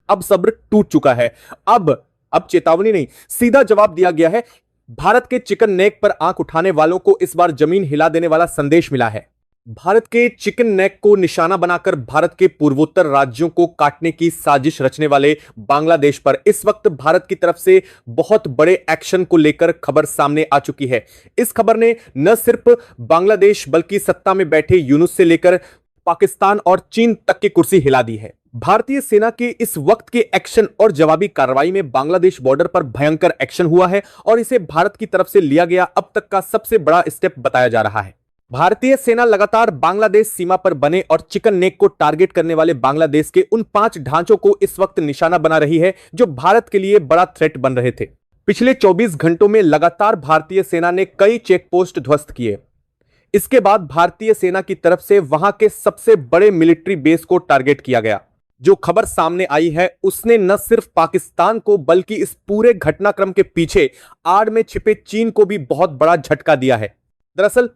अब सब्र टूट चुका है। अब चेतावनी नहीं, सीधा जवाब दिया गया है। भारत के चिकन नेक पर आंख उठाने वालों को इस बार जमीन हिला देने वाला संदेश मिला है। भारत के चिकन नेक को निशाना बनाकर भारत के पूर्वोत्तर राज्यों को काटने की साजिश रचने वाले बांग्लादेश पर इस वक्त भारत की तरफ से बहुत बड़े एक्शन को लेकर खबर सामने आ चुकी है। इस खबर ने न सिर्फ बांग्लादेश बल्कि सत्ता में बैठे यूनुस से लेकर पाकिस्तान और चीन तक की कुर्सी हिला दी है। भारतीय सेना के इस वक्त के एक्शन और जवाबी कार्रवाई में बांग्लादेश बॉर्डर पर भयंकर एक्शन हुआ है और इसे भारत की तरफ से लिया गया अब तक का सबसे बड़ा स्टेप बताया जा रहा है। भारतीय सेना लगातार बांग्लादेश सीमा पर बने और चिकन नेक को टारगेट करने वाले बांग्लादेश के उन 5 ढांचों को इस वक्त निशाना बना रही है जो भारत के लिए बड़ा थ्रेट बन रहे थे। पिछले 24 घंटों में लगातार भारतीय सेना ने कई चेक पोस्ट ध्वस्त किए। इसके बाद भारतीय सेना की तरफ से वहां के सबसे बड़े मिलिट्री बेस को टारगेट किया गया। जो खबर सामने आई है उसने न सिर्फ पाकिस्तान को बल्कि इस पूरे घटनाक्रम के पीछे आड़ में छिपे चीन को भी बहुत बड़ा झटका दिया है। दरअसल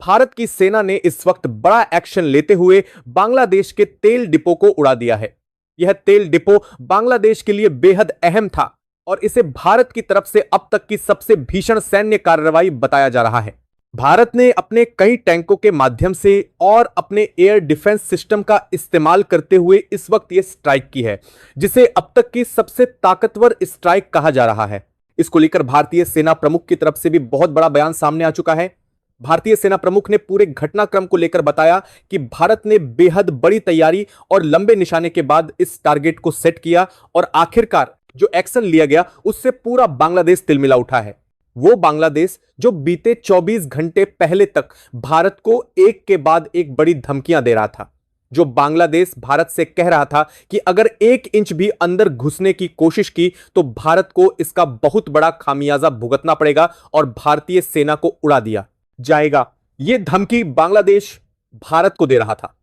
भारत की सेना ने इस वक्त बड़ा एक्शन लेते हुए बांग्लादेश के तेल डिपो को उड़ा दिया है। यह तेल डिपो बांग्लादेश के लिए बेहद अहम था और इसे भारत की तरफ से अब तक की सबसे भीषण सैन्य कार्रवाई बताया जा रहा है। भारत ने अपने कई टैंकों के माध्यम से और अपने एयर डिफेंस सिस्टम का इस्तेमाल करते हुए इस वक्त यह स्ट्राइक की है, जिसे अब तक की सबसे ताकतवर स्ट्राइक कहा जा रहा है। इसको लेकर भारतीय सेना प्रमुख की तरफ से भी बहुत बड़ा बयान सामने आ चुका है। भारतीय सेना प्रमुख ने पूरे घटनाक्रम को लेकर बताया कि भारत ने बेहद बड़ी तैयारी और लंबे निशाने के बाद इस टारगेट को सेट किया और आखिरकार जो एक्शन लिया गया उससे पूरा बांग्लादेश तिलमिला उठा है। वो बांग्लादेश जो बीते 24 घंटे पहले तक भारत को एक के बाद एक बड़ी धमकियां दे रहा था, जो बांग्लादेश भारत से कह रहा था कि अगर 1 इंच भी अंदर घुसने की कोशिश की तो भारत को इसका बहुत बड़ा खामियाजा भुगतना पड़ेगा और भारतीय सेना को उड़ा दिया जाएगा। यह धमकी बांग्लादेश भारत को दे रहा था।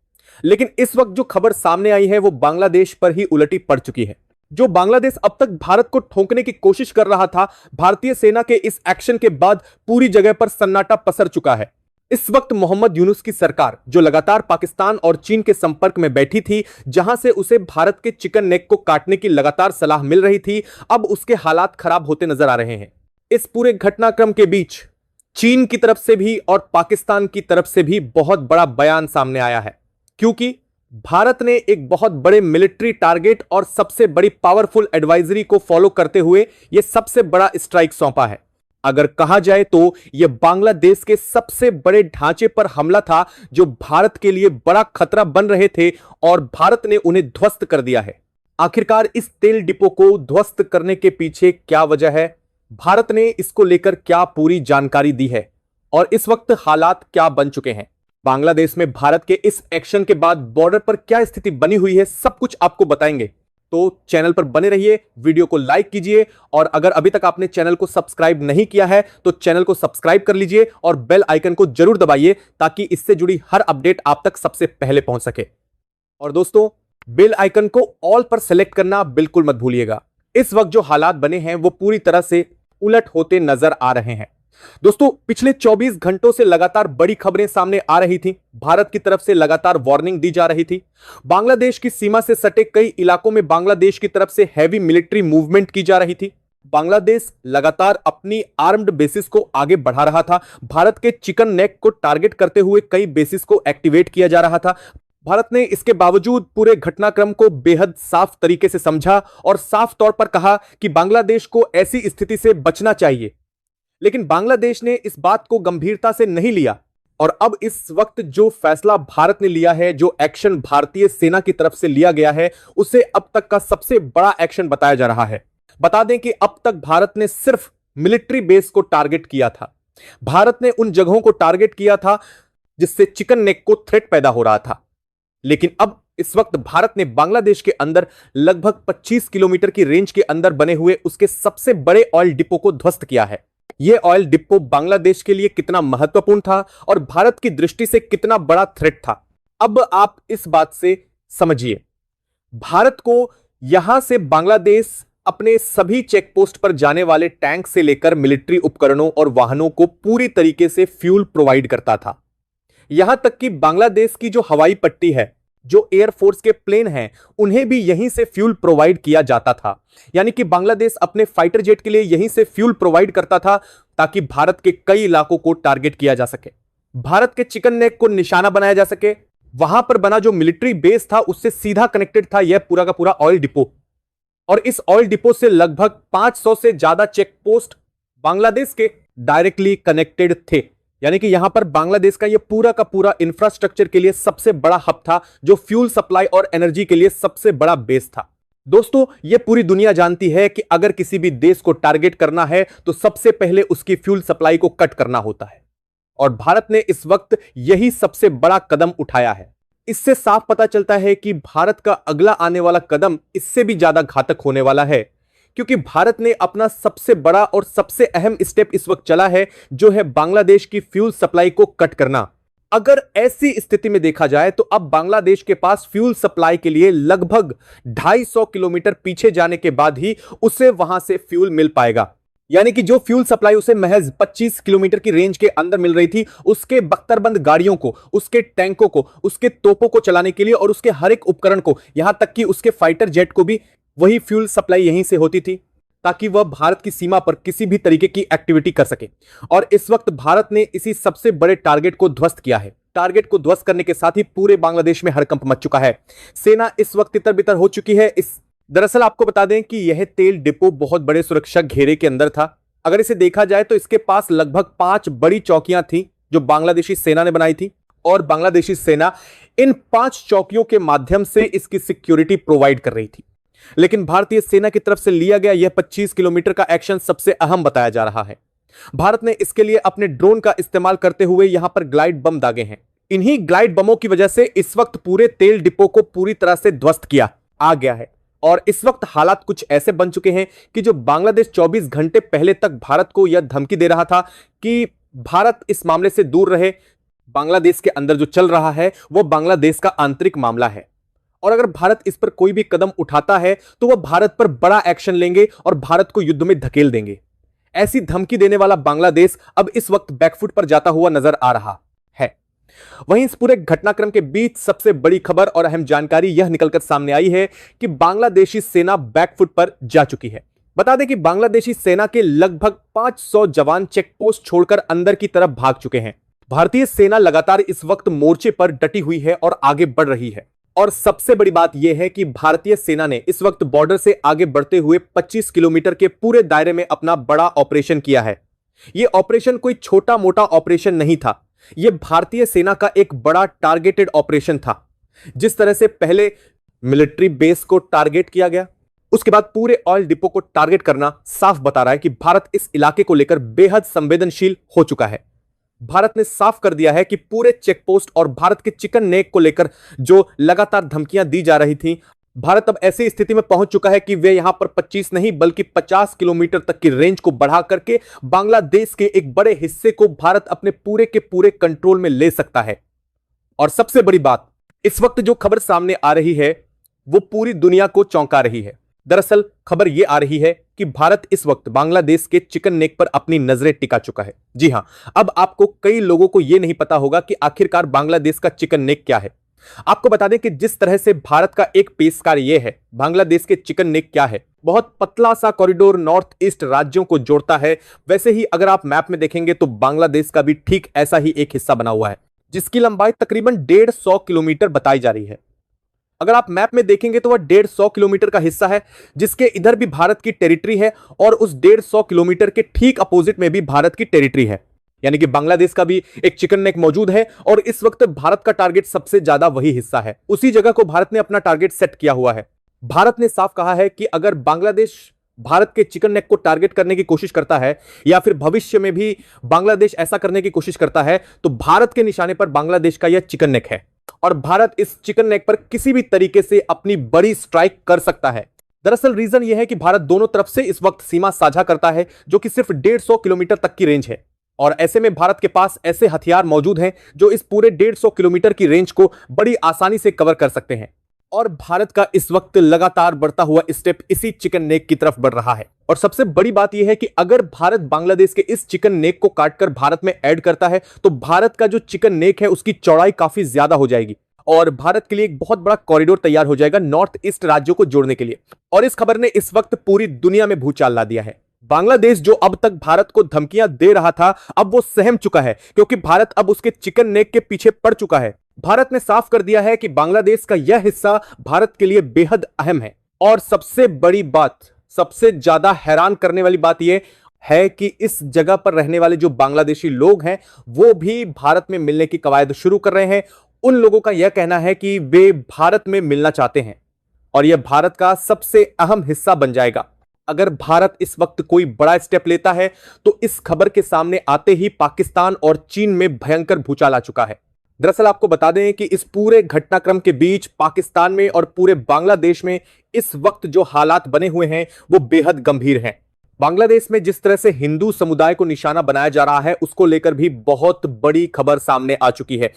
लेकिन इस वक्त जो खबर सामने आई है वो बांग्लादेश पर ही उलटी पड़ चुकी है। जो बांग्लादेश अब तक भारत को ठोंकने की कोशिश कर रहा था, भारतीय सेना के इस एक्शन के बाद पूरी जगह पर सन्नाटा पसर चुका है। इस वक्त मोहम्मद यूनुस की सरकार जो लगातार पाकिस्तान और चीन के संपर्क में बैठी थी, जहां से उसे भारत के चिकन नेक को काटने की लगातार सलाह मिल रही थी, अब उसके हालात खराब होते नजर आ रहे हैं। इस पूरे घटनाक्रम के बीच चीन की तरफ से भी और पाकिस्तान की तरफ से भी बहुत बड़ा बयान सामने आया है, क्योंकि भारत ने एक बहुत बड़े मिलिट्री टारगेट और सबसे बड़ी पावरफुल एडवाइजरी को फॉलो करते हुए यह सबसे बड़ा स्ट्राइक सौंपा है। अगर कहा जाए तो यह बांग्लादेश के सबसे बड़े ढांचे पर हमला था जो भारत के लिए बड़ा खतरा बन रहे थे और भारत ने उन्हें ध्वस्त कर दिया है। आखिरकार इस तेल डिपो को ध्वस्त करने के पीछे क्या वजह है, भारत ने इसको लेकर क्या पूरी जानकारी दी है और इस वक्त हालात क्या बन चुके हैं, बांग्लादेश में भारत के इस एक्शन के बाद बॉर्डर पर क्या स्थिति बनी हुई है, सब कुछ आपको बताएंगे। तो चैनल पर बने रहिए, वीडियो को लाइक कीजिए और अगर अभी तक आपने चैनल को सब्सक्राइब नहीं किया है तो चैनल को सब्सक्राइब कर लीजिए और बेल आइकन को जरूर दबाइए ताकि इससे जुड़ी हर अपडेट आप तक सबसे पहले पहुंच सके। और दोस्तों, बेल आइकन को ऑल पर सेलेक्ट करना बिल्कुल मत भूलिएगा। इस वक्त जो हालात बने हैं वो पूरी तरह से उलट होते नजर आ रहे हैं। दोस्तों, पिछले 24 घंटों से लगातार बड़ी खबरें सामने आ रही थी। भारत की तरफ से लगातार वार्निंग दी जा रही थी। बांग्लादेश की सीमा से सटे कई इलाकों में बांग्लादेश की तरफ से हैवी मिलिट्री मूवमेंट की जा रही थी। बांग्लादेश लगातार अपनी आर्म्ड बेसिस को आगे बढ़ा रहा था। भारत के चिकन नेक को टारगेट करते हुए कई बेसिस को एक्टिवेट किया जा रहा था। भारत ने इसके बावजूद पूरे घटनाक्रम को बेहद साफ तरीके से समझा और साफ तौर पर कहा कि बांग्लादेश को ऐसी स्थिति से बचना चाहिए। लेकिन बांग्लादेश ने इस बात को गंभीरता से नहीं लिया और अब इस वक्त जो फैसला भारत ने लिया है, जो एक्शन भारतीय सेना की तरफ से लिया गया है, उसे अब तक का सबसे बड़ा एक्शन बताया जा रहा है। बता दें कि अब तक भारत ने सिर्फ मिलिट्री बेस को टारगेट किया था। भारत ने उन जगहों को टारगेट किया था जिससे चिकन नेक को थ्रेट पैदा हो रहा था। लेकिन अब इस वक्त भारत ने बांग्लादेश के अंदर लगभग 25 किलोमीटर की रेंज के अंदर बने हुए उसके सबसे बड़े ऑयल डिपो को ध्वस्त किया है। यह ऑयल डिपो बांग्लादेश के लिए कितना महत्वपूर्ण था और भारत की दृष्टि से कितना बड़ा थ्रेट था, अब आप इस बात से समझिए। भारत को यहां से बांग्लादेश अपने सभी चेक पोस्ट पर जाने वाले टैंक से लेकर मिलिट्री उपकरणों और वाहनों को पूरी तरीके से फ्यूल प्रोवाइड करता था। यहां तक कि बांग्लादेश की जो हवाई पट्टी है जो एयरफोर्स के प्लेन हैं उन्हें भी यहीं से फ्यूल प्रोवाइड किया जाता था। यानी कि बांग्लादेश अपने फाइटर जेट के लिए यहीं से फ्यूल प्रोवाइड करता था ताकि भारत के कई इलाकों को टारगेट किया जा सके, भारत के चिकन नेक को निशाना बनाया जा सके। वहां पर बना जो मिलिट्री बेस था उससे सीधा कनेक्टेड था यह पूरा का पूरा ऑयल डिपो, और इस ऑयल डिपो से लगभग 500 से ज्यादा चेक पोस्ट बांग्लादेश के डायरेक्टली कनेक्टेड थे। यानी कि यहां पर बांग्लादेश का यह पूरा का पूरा इंफ्रास्ट्रक्चर के लिए सबसे बड़ा हब था, जो फ्यूल सप्लाई और एनर्जी के लिए सबसे बड़ा बेस था। दोस्तों, यह पूरी दुनिया जानती है कि अगर किसी भी देश को टारगेट करना है तो सबसे पहले उसकी फ्यूल सप्लाई को कट करना होता है, और भारत ने इस वक्त यही सबसे बड़ा कदम उठाया है। इससे साफ पता चलता है कि भारत का अगला आने वाला कदम इससे भी ज्यादा घातक होने वाला है, क्योंकि भारत ने अपना सबसे बड़ा और सबसे अहम स्टेप इस वक्त चला है, जो है बांग्लादेश की फ्यूल सप्लाई को कट करना। अगर ऐसी स्थिति में देखा जाए तो अब बांग्लादेश के पास फ्यूल सप्लाई के लिए लगभग 250 किलोमीटर पीछे जाने के बाद ही उसे वहां से फ्यूल मिल पाएगा। यानी कि जो फ्यूल सप्लाई उसे महज 25 किलोमीटर की रेंज के अंदर मिल रही थी, उसके बख्तरबंद गाड़ियों को, उसके टैंकों को, उसके तोपों को चलाने के लिए और उसके हर एक उपकरण को, यहां तक कि उसके फाइटर जेट को भी वही फ्यूल सप्लाई यहीं से होती थी, ताकि वह भारत की सीमा पर किसी भी तरीके की एक्टिविटी कर सके। और इस वक्त भारत ने इसी सबसे बड़े टारगेट को ध्वस्त किया है। टारगेट को ध्वस्त करने के साथ ही पूरे बांग्लादेश में हड़कंप मच चुका है। सेना इस वक्त तितर बितर हो चुकी है। दरअसल आपको बता दें कि यह तेल डिपो बहुत बड़े सुरक्षा घेरे के अंदर था। अगर इसे देखा जाए तो इसके पास लगभग 5 बड़ी चौकियां थी जो बांग्लादेशी सेना ने बनाई थी, और बांग्लादेशी सेना इन 5 चौकियों के माध्यम से इसकी सिक्योरिटी प्रोवाइड कर रही थी। लेकिन भारतीय सेना की तरफ से लिया गया यह 25 किलोमीटर का एक्शन सबसे अहम बताया जा रहा है। भारत ने इसके लिए अपने ड्रोन का इस्तेमाल करते हुए यहां पर ग्लाइड बम दागे हैं। इन्हीं ग्लाइड बमों की वजह से इस वक्त पूरे तेल डिपो को पूरी तरह से ध्वस्त किया आ गया है। और इस वक्त हालात कुछ ऐसे बन चुके हैं कि जो बांग्लादेश 24 घंटे पहले तक भारत को यह धमकी दे रहा था कि भारत इस मामले से दूर रहे, बांग्लादेश के अंदर जो चल रहा है वो बांग्लादेश का आंतरिक मामला है, और अगर भारत इस पर कोई भी कदम उठाता है तो वह भारत पर बड़ा एक्शन लेंगे और भारत को युद्ध में धकेल देंगे। ऐसी धमकी देने वाला बांग्लादेश अब इस वक्त बैकफुट पर जाता हुआ नजर आ रहा है। वहीं इस पूरे घटनाक्रम के बीच सबसे बड़ी खबर और अहम जानकारी यह निकलकर सामने आई है कि बांग्लादेशी सेना बैकफुट पर जा चुकी है। बता दें कि बांग्लादेशी सेना के लगभग 500 जवान चेक पोस्ट छोड़कर अंदर की तरफ भाग चुके हैं। भारतीय सेना लगातार इस वक्त मोर्चे पर डटी हुई है और आगे बढ़ रही है। और सबसे बड़ी बात यह है कि भारतीय सेना ने इस वक्त बॉर्डर से आगे बढ़ते हुए 25 किलोमीटर के पूरे दायरे में अपना बड़ा ऑपरेशन किया है। यह ऑपरेशन कोई छोटा मोटा ऑपरेशन नहीं था, यह भारतीय सेना का एक बड़ा टारगेटेड ऑपरेशन था। जिस तरह से पहले मिलिट्री बेस को टारगेट किया गया, उसके बाद पूरे ऑयल डिपो को टारगेट करना साफ बता रहा है कि भारत इस इलाके को लेकर बेहद संवेदनशील हो चुका है। भारत ने साफ कर दिया है कि पूरे चेक पोस्ट और भारत के चिकन नेक को लेकर जो लगातार धमकियां दी जा रही थी, भारत अब ऐसी स्थिति में पहुंच चुका है कि वे यहां पर 25 नहीं बल्कि 50 किलोमीटर तक की रेंज को बढ़ा करके बांग्लादेश के एक बड़े हिस्से को भारत अपने पूरे के पूरे कंट्रोल में ले सकता है। और सबसे बड़ी बात, इस वक्त जो खबर सामने आ रही है वो पूरी दुनिया को चौंका रही है। दरअसल खबर यह आ रही है कि भारत इस वक्त बांग्लादेश के चिकन नेक पर अपनी नजरें टिका चुका है। जी हां, अब आपको कई लोगों को यह नहीं पता होगा कि आखिरकार बांग्लादेश का चिकन नेक क्या है। आपको बता दें कि जिस तरह से भारत का एक पेशकार यह है, बांग्लादेश के चिकन नेक क्या है, बहुत पतला सा कॉरिडोर नॉर्थ ईस्ट राज्यों को जोड़ता है। वैसे ही अगर आप मैप में देखेंगे तो बांग्लादेश का भी ठीक ऐसा ही एक हिस्सा बना हुआ है, जिसकी लंबाई तकरीबन 150 किलोमीटर बताई जा रही है। अगर आप मैप में देखेंगे तो वह 150 किलोमीटर का हिस्सा है, जिसके इधर भी भारत की टेरिटरी है और उस 150 किलोमीटर के ठीक अपोजिट में भी भारत की टेरिटरी है। यानी कि बांग्लादेश का भी एक चिकन नेक मौजूद है और इस वक्त भारत का टारगेट सबसे ज्यादा वही हिस्सा है। उसी जगह को भारत ने अपना टारगेट सेट किया हुआ है। भारत ने साफ कहा है कि अगर बांग्लादेश भारत के चिकन नेक को टारगेट करने की कोशिश करता है या फिर भविष्य में भी बांग्लादेश ऐसा करने की कोशिश करता है तो भारत के निशाने पर बांग्लादेश का यह चिकन नेक है और भारत इस चिकन नेक पर किसी भी तरीके से अपनी बड़ी स्ट्राइक कर सकता है। दरअसल रीजन यह है कि भारत दोनों तरफ से इस वक्त सीमा साझा करता है जो कि सिर्फ 150 किलोमीटर तक की रेंज है, और ऐसे में भारत के पास ऐसे हथियार मौजूद हैं जो इस पूरे 150 किलोमीटर की रेंज को बड़ी आसानी से कवर कर सकते हैं। और भारत का इस वक्त लगातार बढ़ता हुआ स्टेप इसी चिकन नेक की तरफ बढ़ रहा है। और सबसे बड़ी बात यह है कि अगर भारत बांग्लादेश के इस चिकन नेक को काटकर भारत में ऐड करता है तो भारत का जो चिकन नेक है उसकी चौड़ाई काफी ज्यादा हो जाएगी और भारत के लिए एक बहुत बड़ा कॉरिडोर तैयार हो जाएगा नॉर्थ ईस्ट राज्यों को जोड़ने के लिए। और इस खबर ने इस वक्त पूरी दुनिया में भूचाल ला दिया है। बांग्लादेश जो अब तक भारत को धमकियां दे रहा था, अब वो सहम चुका है, क्योंकि भारत अब उसके चिकन नेक के पीछे पड़ चुका है। भारत ने साफ कर दिया है कि बांग्लादेश का यह हिस्सा भारत के लिए बेहद अहम है। और सबसे बड़ी बात, सबसे ज्यादा हैरान करने वाली बात यह है कि इस जगह पर रहने वाले जो बांग्लादेशी लोग हैं, वो भी भारत में मिलने की कवायद शुरू कर रहे हैं। उन लोगों का यह कहना है कि वे भारत में मिलना चाहते हैं और यह भारत का सबसे अहम हिस्सा बन जाएगा। अगर भारत इस वक्त कोई बड़ा स्टेप लेता है तो इस खबर के सामने आते ही पाकिस्तान और चीन में भयंकर भूचाल आ चुका है। दरअसल आपको बता दें कि इस पूरे घटनाक्रम के बीच पाकिस्तान में और पूरे बांग्लादेश में इस वक्त जो हालात बने हुए हैं वो बेहद गंभीर हैं। बांग्लादेश में जिस तरह से हिंदू समुदाय को निशाना बनाया जा रहा है, उसको लेकर भी बहुत बड़ी खबर सामने आ चुकी है।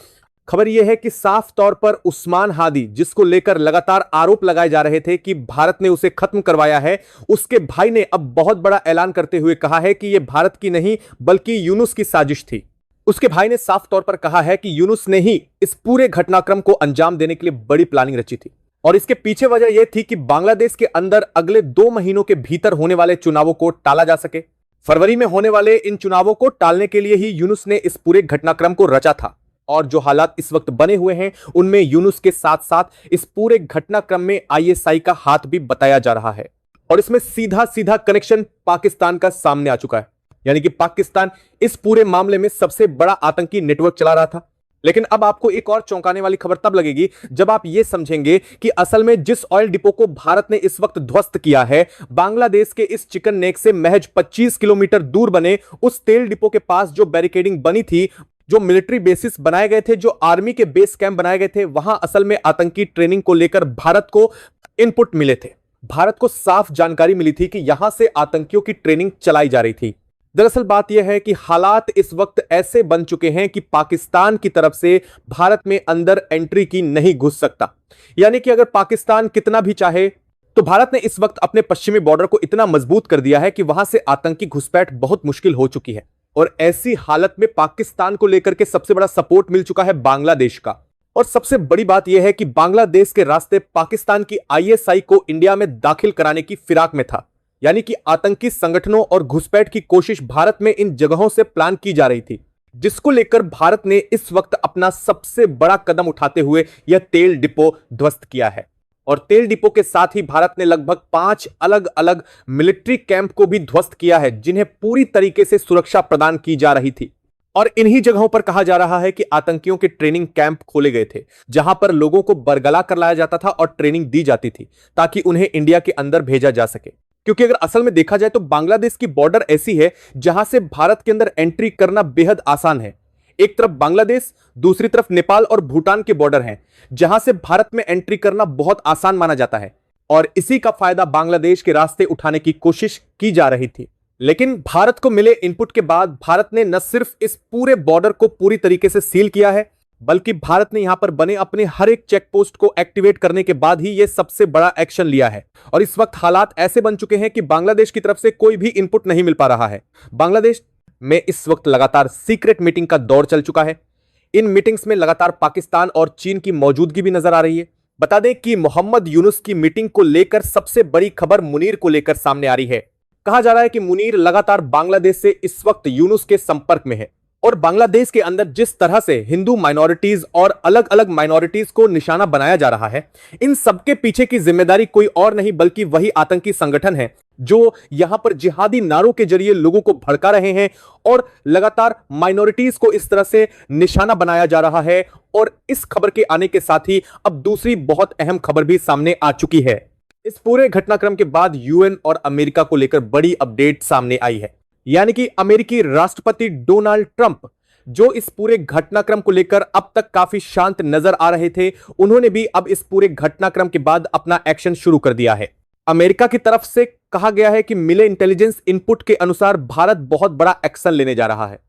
खबर यह है कि साफ तौर पर उस्मान हादी, जिसको लेकर लगातार आरोप लगाए जा रहे थे कि भारत ने उसे खत्म करवाया है, उसके भाई ने अब बहुत बड़ा ऐलान करते हुए कहा है कि यह भारत की नहीं बल्कि यूनुस की साजिश थी। उसके भाई ने साफ तौर पर कहा है कि यूनुस ने ही इस पूरे घटनाक्रम को अंजाम देने के लिए बड़ी प्लानिंग रची थी और इसके पीछे वजह यह थी कि बांग्लादेश के अंदर अगले 2 महीनों के भीतर होने वाले चुनावों को टाला जा सके। फरवरी में होने वाले इन चुनावों को टालने के लिए ही यूनुस ने इस पूरे घटनाक्रम को रचा था। और जो हालात इस वक्त बने हुए हैं उनमें यूनुस के साथ साथ इस पूरे घटनाक्रम में आईएसआई का हाथ भी बताया जा रहा है और इसमें सीधा सीधा कनेक्शन पाकिस्तान का सामने आ चुका है। यानी कि पाकिस्तान इस पूरे मामले में सबसे बड़ा आतंकी नेटवर्क चला रहा था। लेकिन अब आपको एक और चौंकाने वाली खबर तब लगेगी जब आप यह समझेंगे कि असल में जिस ऑयल डिपो को भारत ने इस वक्त ध्वस्त किया है, बांग्लादेश के इस चिकन नेक से महज 25 किलोमीटर दूर बने उस तेल डिपो के पास जो बैरिकेडिंग बनी थी, जो मिलिट्री बेसिस बनाए गए थे, जो आर्मी के बेस कैंप बनाए गए थे, वहां असल में आतंकी ट्रेनिंग को लेकर भारत को इनपुट मिले थे। भारत को साफ जानकारी मिली थी कि यहां से आतंकियों की ट्रेनिंग चलाई जा रही थी। दरअसल बात यह है कि हालात इस वक्त ऐसे बन चुके हैं कि पाकिस्तान की तरफ से भारत में अंदर एंट्री की नहीं घुस सकता। यानी कि अगर पाकिस्तान कितना भी चाहे तो भारत ने इस वक्त अपने पश्चिमी बॉर्डर को इतना मजबूत कर दिया है कि वहां से आतंकी घुसपैठ बहुत मुश्किल हो चुकी है। और ऐसी हालत में पाकिस्तान को लेकर के सबसे बड़ा सपोर्ट मिल चुका है बांग्लादेश का। और सबसे बड़ी बात यह है कि बांग्लादेश के रास्ते पाकिस्तान की आईएसआई को इंडिया में दाखिल कराने की फिराक में था। यानी कि आतंकी संगठनों और घुसपैठ की कोशिश भारत में इन जगहों से प्लान की जा रही थी, जिसको लेकर भारत ने इस वक्त अपना सबसे बड़ा कदम उठाते हुए यह तेल डिपो ध्वस्त किया है। और तेल डिपो के साथ ही भारत ने लगभग 5 अलग अलग मिलिट्री कैंप को भी ध्वस्त किया है, जिन्हें पूरी तरीके से सुरक्षा प्रदान की जा रही थी। और इन्हीं जगहों पर कहा जा रहा है कि आतंकियों के ट्रेनिंग कैंप खोले गए थे, जहां पर लोगों को बरगला कर लाया जाता था और ट्रेनिंग दी जाती थी ताकि उन्हें इंडिया के अंदर भेजा जा सके। क्योंकि अगर असल में देखा जाए तो बांग्लादेश की बॉर्डर ऐसी है जहां से भारत के अंदर एंट्री करना बेहद आसान है। एक तरफ बांग्लादेश, दूसरी तरफ नेपाल और भूटान के बॉर्डर हैं, जहां से भारत में एंट्री करना बहुत आसान माना जाता है। और इसी का फायदा बांग्लादेश के रास्ते उठाने की कोशिश की जा रही थी। लेकिन भारत को मिले इनपुट के बाद भारत ने न सिर्फ इस पूरे बॉर्डर को पूरी तरीके से सील किया है, बल्कि भारत ने यहां पर बने अपने हर एक चेक पोस्ट को एक्टिवेट करने के बाद ही यह सबसे बड़ा एक्शन लिया है। और इस वक्त हालात ऐसे बन चुके हैं कि बांग्लादेश की तरफ से कोई भी इनपुट नहीं मिल पा रहा है। बांग्लादेश में इस वक्त लगातार सीक्रेट मीटिंग का दौर चल चुका है। इन मीटिंग्स में लगातार पाकिस्तान और चीन की मौजूदगी भी नजर आ रही है। बता दें कि मोहम्मद यूनुस की मीटिंग को लेकर सबसे बड़ी खबर मुनीर को लेकर सामने आ रही है। कहा जा रहा है कि मुनीर लगातार बांग्लादेश से इस वक्त यूनुस के संपर्क में है और बांग्लादेश के अंदर जिस तरह से हिंदू माइनॉरिटीज और अलग अलग माइनॉरिटीज को निशाना बनाया जा रहा है, इन सबके पीछे की जिम्मेदारी कोई और नहीं बल्कि वही आतंकी संगठन है जो यहां पर जिहादी नारों के जरिए लोगों को भड़का रहे हैं और लगातार माइनॉरिटीज को इस तरह से निशाना बनाया जा रहा है। और इस खबर के आने के साथ ही अब दूसरी बहुत अहम खबर भी सामने आ चुकी है। इस पूरे घटनाक्रम के बाद यूएन और अमेरिका को लेकर बड़ी अपडेट सामने आई है। यानी कि अमेरिकी राष्ट्रपति डोनाल्ड ट्रंप, जो इस पूरे घटनाक्रम को लेकर अब तक काफी शांत नजर आ रहे थे, उन्होंने भी अब इस पूरे घटनाक्रम के बाद अपना एक्शन शुरू कर दिया है। अमेरिका की तरफ से कहा गया है कि मिले इंटेलिजेंस इनपुट के अनुसार भारत बहुत बड़ा एक्शन लेने जा रहा है।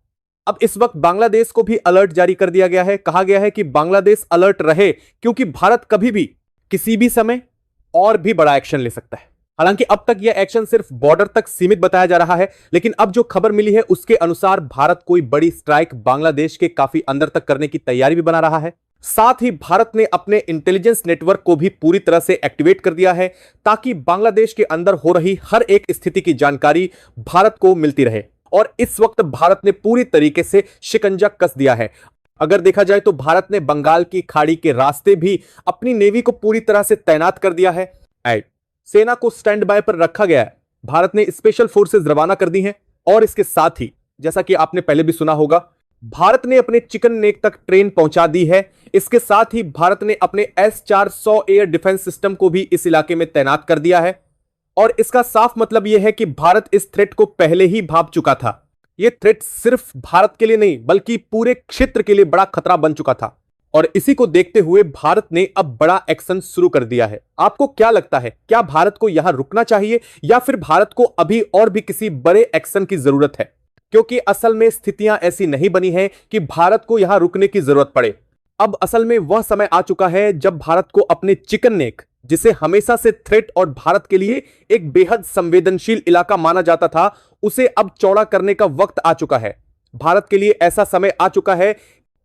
अब इस वक्त बांग्लादेश को भी अलर्ट जारी कर दिया गया है। कहा गया है कि बांग्लादेश अलर्ट रहे, क्योंकि भारत कभी भी किसी भी समय और भी बड़ा एक्शन ले सकता है। हालांकि अब तक यह एक्शन सिर्फ बॉर्डर तक सीमित बताया जा रहा है, लेकिन अब जो खबर मिली है उसके अनुसार भारत कोई बड़ी स्ट्राइक बांग्लादेश के काफी अंदर तक करने की तैयारी भी बना रहा है। साथ ही भारत ने अपने इंटेलिजेंस नेटवर्क को भी पूरी तरह से एक्टिवेट कर दिया है ताकि बांग्लादेश के अंदर हो रही हर एक स्थिति की जानकारी भारत को मिलती रहे। और इस वक्त भारत ने पूरी तरीके से शिकंजा कस दिया है। अगर देखा जाए तो भारत ने बंगाल की खाड़ी के रास्ते भी अपनी नेवी को पूरी तरह से तैनात कर दिया है। सेना को स्टैंड बाय पर रखा गया है। भारत ने स्पेशल फोर्सेस रवाना कर दी हैं और इसके साथ ही जैसा कि आपने पहले भी सुना होगा, भारत ने अपने चिकन नेक तक ट्रेन पहुंचा दी है। इसके साथ ही भारत ने अपने S-400 एयर डिफेंस सिस्टम को भी इस इलाके में तैनात कर दिया है। और इसका साफ मतलब यह है कि भारत इस थ्रेट को पहले ही भांप चुका था। यह थ्रेट सिर्फ भारत के लिए नहीं बल्कि पूरे क्षेत्र के लिए बड़ा खतरा बन चुका था। और इसी को देखते हुए भारत ने अब बड़ा एक्शन शुरू कर दिया है। आपको क्या लगता है, क्या भारत को यहां रुकना चाहिए या फिर भारत को अभी और भी किसी बड़े एक्शन की जरूरत है? क्योंकि असल में स्थितियां ऐसी नहीं बनी हैं कि भारत को यहां रुकने की जरूरत पड़े। अब असल में वह समय आ चुका है जब भारत को अपने चिकन नेक, जिसे हमेशा से थ्रेट और भारत के लिए एक बेहद संवेदनशील इलाका माना जाता था, उसे अब चौड़ा करने का वक्त आ चुका है। भारत के लिए ऐसा समय आ चुका है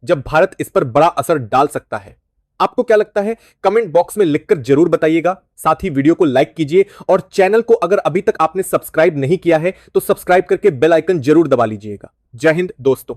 जब भारत इस पर बड़ा असर डाल सकता है। आपको क्या लगता है, कमेंट बॉक्स में लिखकर जरूर बताइएगा। साथ ही वीडियो को लाइक कीजिए और चैनल को अगर अभी तक आपने सब्सक्राइब नहीं किया है तो सब्सक्राइब करके बेल आइकन जरूर दबा लीजिएगा। जय हिंद दोस्तों।